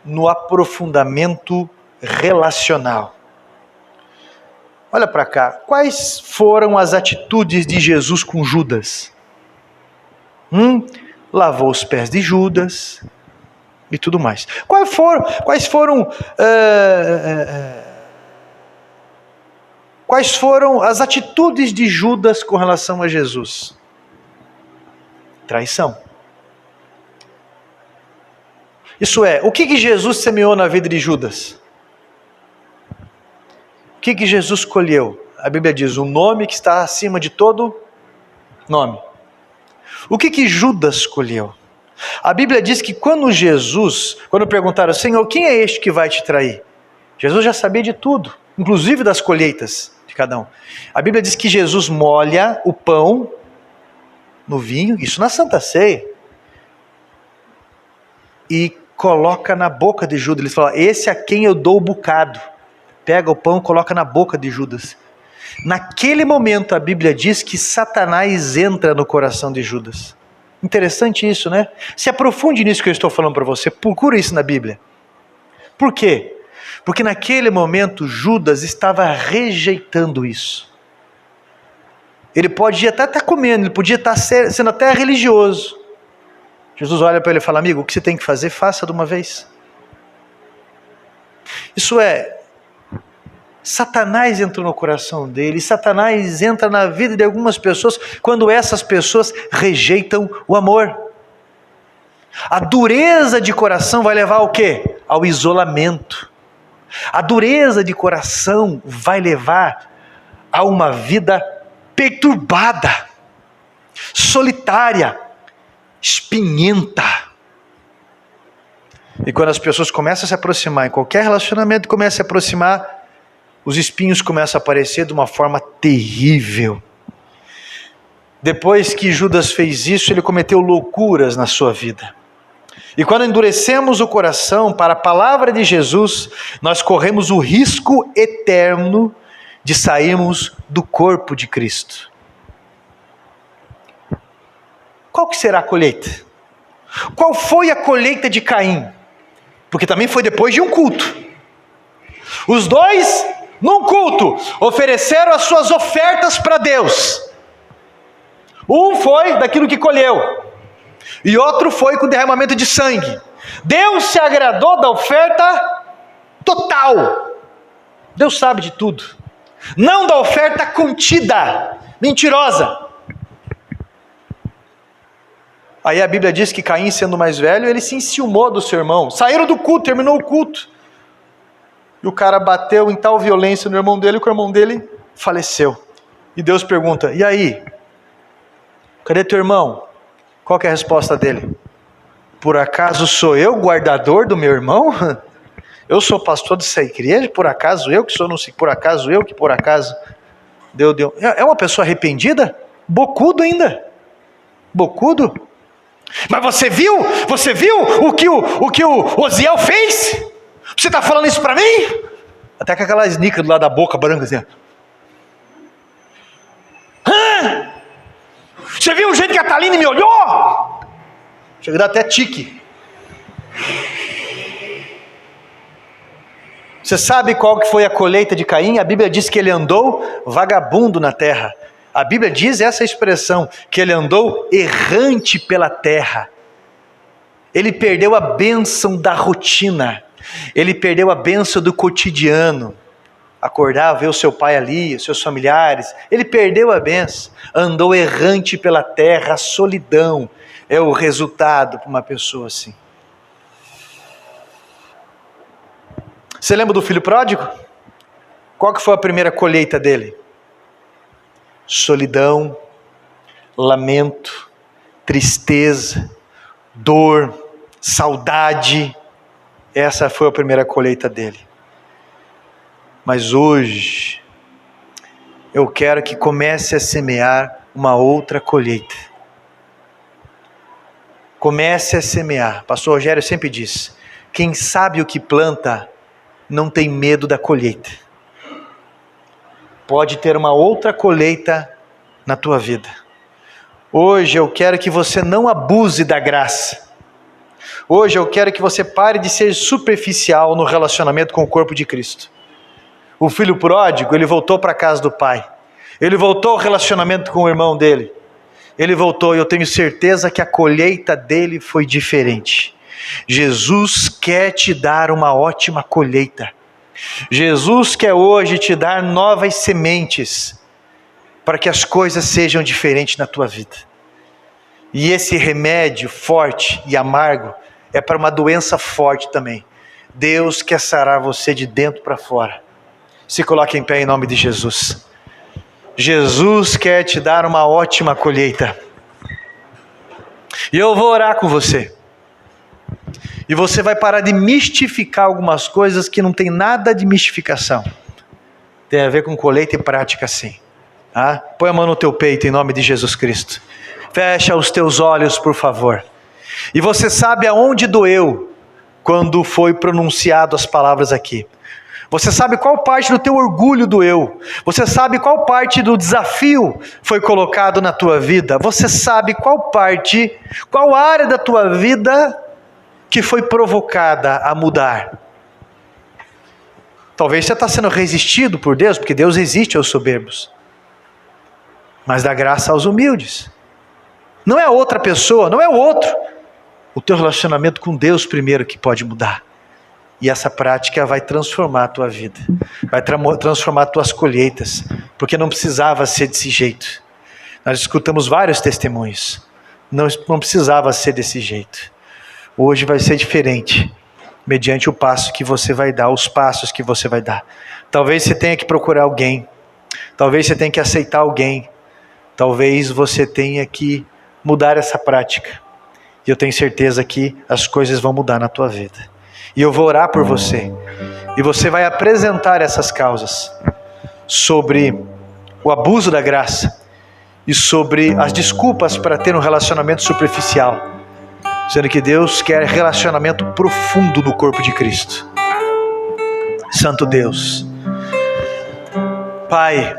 no aprofundamento relacional. Olha para cá, quais foram as atitudes de Jesus com Judas? Lavou os pés de Judas e tudo mais. Quais foram as atitudes de Judas com relação a Jesus? Traição. Isso é, o que Jesus semeou na vida de Judas? O que Jesus colheu? A Bíblia diz, o nome que está acima de todo nome. O que Judas colheu? A Bíblia diz que quando perguntaram, Senhor, quem é este que vai te trair? Jesus já sabia de tudo, inclusive das colheitas de cada um. A Bíblia diz que Jesus molha o pão no vinho, isso na Santa Ceia, e coloca na boca de Judas. Ele fala, esse a quem eu dou o bocado. Pega o pão e coloca na boca de Judas. Naquele momento a Bíblia diz que Satanás entra no coração de Judas. Interessante isso, né? Se aprofunde nisso que eu estou falando para você, procura isso na Bíblia. Por quê? Porque naquele momento Judas estava rejeitando isso. Ele podia até estar comendo, ele podia estar sendo até religioso. Jesus olha para ele e fala, amigo, o que você tem que fazer, faça de uma vez. Isso é, Satanás entrou no coração dele, Satanás entra na vida de algumas pessoas quando essas pessoas rejeitam o amor. A dureza de coração vai levar ao quê? Ao isolamento. A dureza de coração vai levar a uma vida perturbada, solitária, espinhenta. E quando as pessoas começam a se aproximar, em qualquer relacionamento começa a se aproximar, os espinhos começam a aparecer de uma forma terrível. Depois que Judas fez isso, ele cometeu loucuras na sua vida. E quando endurecemos o coração para a palavra de Jesus, nós corremos o risco eterno de sairmos do corpo de Cristo. Qual que será a colheita? Qual foi a colheita de Caim? Porque também foi depois de um culto. Os dois num culto, ofereceram as suas ofertas para Deus. Um foi daquilo que colheu, e outro foi com derramamento de sangue. Deus se agradou da oferta total. Deus sabe de tudo. Não da oferta contida, mentirosa. Aí a Bíblia diz que Caim, sendo mais velho, ele se enciumou do seu irmão. Saíram do culto, terminou o culto. E o cara bateu em tal violência no irmão dele, que o irmão dele faleceu. E Deus pergunta, e aí? Cadê teu irmão? Qual que é a resposta dele? Por acaso sou eu guardador do meu irmão? Eu sou pastor dessa igreja? Por acaso eu que sou, não sei, por acaso eu que por acaso... Deu. É uma pessoa arrependida? Bocudo ainda. Bocudo. Mas você viu o que o Osiel fez? Você está falando isso para mim? Até com aquela esnica do lado da boca branca assim. Você viu o jeito que a Thaline me olhou? Chega a dar até tique. Você sabe qual que foi a colheita de Caim? A Bíblia diz que ele andou vagabundo na terra. A Bíblia diz essa expressão, que ele andou errante pela terra. Ele perdeu a bênção da rotina. Ele perdeu a bênção do cotidiano. Acordar, ver o seu pai ali, os seus familiares. Ele perdeu a bênção. Andou errante pela terra. A solidão é o resultado para uma pessoa assim. Você lembra do filho pródigo? Qual que foi a primeira colheita dele? Solidão, lamento, tristeza, dor, saudade. Essa foi a primeira colheita dele. Mas hoje, eu quero que comece a semear uma outra colheita. Comece a semear. Pastor Rogério sempre diz, quem sabe o que planta, não tem medo da colheita. Pode ter uma outra colheita na tua vida. Hoje eu quero que você não abuse da graça. Hoje eu quero que você pare de ser superficial no relacionamento com o corpo de Cristo. O filho pródigo, ele voltou para a casa do pai. Ele voltou ao relacionamento com o irmão dele. Ele voltou e eu tenho certeza que a colheita dele foi diferente. Jesus quer te dar uma ótima colheita. Jesus quer hoje te dar novas sementes para que as coisas sejam diferentes na tua vida. E esse remédio forte e amargo é para uma doença forte também. Deus quer sarar você de dentro para fora. Se coloque em pé em nome de Jesus. Jesus quer te dar uma ótima colheita. E eu vou orar com você. E você vai parar de mistificar algumas coisas que não tem nada de mistificação. Tem a ver com colheita e prática sim. Põe a mão no teu peito em nome de Jesus Cristo. Fecha os teus olhos, por favor. E você sabe aonde doeu quando foi pronunciado as palavras aqui. Você sabe qual parte do teu orgulho doeu. Você sabe qual parte do desafio foi colocado na tua vida. Você sabe qual área da tua vida que foi provocada a mudar. Talvez você está sendo resistido por Deus, porque Deus resiste aos soberbos, mas dá graça aos humildes. Não é outra pessoa, não é o outro. O teu relacionamento com Deus primeiro que pode mudar. E essa prática vai transformar a tua vida, vai transformar tuas colheitas, porque não precisava ser desse jeito. Nós escutamos vários testemunhos, não precisava ser desse jeito. Hoje vai ser diferente, mediante o passo que você vai dar, os passos que você vai dar. Talvez você tenha que procurar alguém, talvez você tenha que aceitar alguém, talvez você tenha que mudar essa prática. E eu tenho certeza que as coisas vão mudar na tua vida. E eu vou orar por você, e você vai apresentar essas causas, sobre o abuso da graça, e sobre as desculpas para ter um relacionamento superficial, sendo que Deus quer relacionamento profundo no corpo de Cristo. Santo Deus, Pai,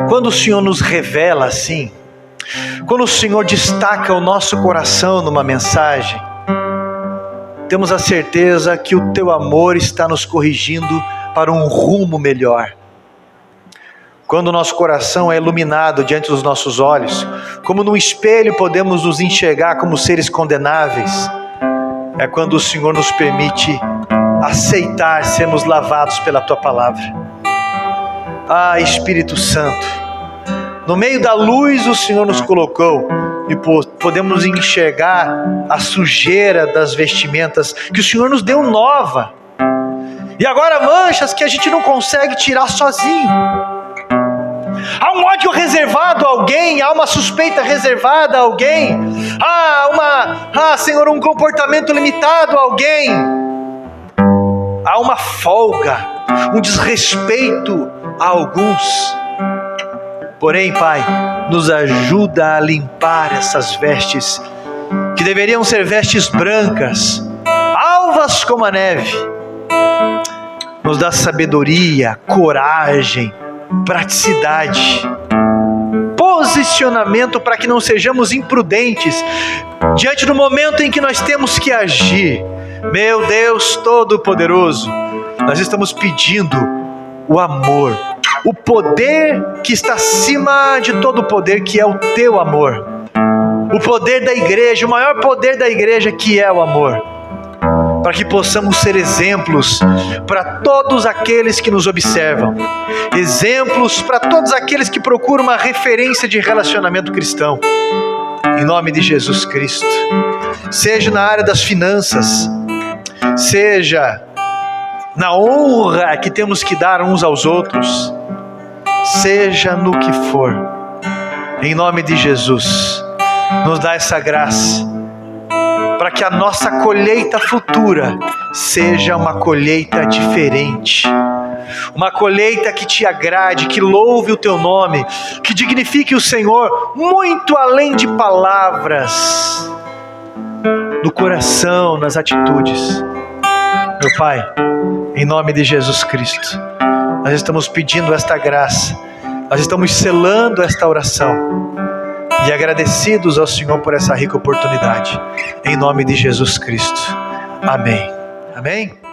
quando o Senhor nos revela assim, quando o Senhor destaca o nosso coração numa mensagem, temos a certeza que o Teu amor está nos corrigindo para um rumo melhor. Quando o nosso coração é iluminado diante dos nossos olhos, como num espelho podemos nos enxergar como seres condenáveis, é quando o Senhor nos permite aceitar sermos lavados pela Tua Palavra. Ah, Espírito Santo, no meio da luz o Senhor nos colocou e podemos enxergar a sujeira das vestimentas que o Senhor nos deu nova. E agora manchas que a gente não consegue tirar sozinho. Há um ódio reservado a alguém, há uma suspeita reservada a alguém, Senhor, um comportamento limitado a alguém, há uma folga, um desrespeito a alguns. Porém, Pai, nos ajuda a limpar essas vestes, que deveriam ser vestes brancas, alvas como a neve. Nos dá sabedoria, coragem, praticidade, posicionamento para que não sejamos imprudentes diante do momento em que nós temos que agir. Meu Deus Todo-Poderoso, nós estamos pedindo o amor, o poder que está acima de todo poder, que é o Teu amor, o poder da igreja, o maior poder da igreja, que é o amor, para que possamos ser exemplos para todos aqueles que nos observam, exemplos para todos aqueles que procuram uma referência de relacionamento cristão, em nome de Jesus Cristo. Seja na área das finanças, seja na honra que temos que dar uns aos outros, seja no que for, em nome de Jesus, nos dá essa graça, para que a nossa colheita futura seja uma colheita diferente, uma colheita que Te agrade, que louve o Teu nome, que dignifique o Senhor muito além de palavras, no coração, nas atitudes. Meu Pai, em nome de Jesus Cristo, nós estamos pedindo esta graça, nós estamos selando esta oração e agradecidos ao Senhor por essa rica oportunidade, em nome de Jesus Cristo. Amém. Amém.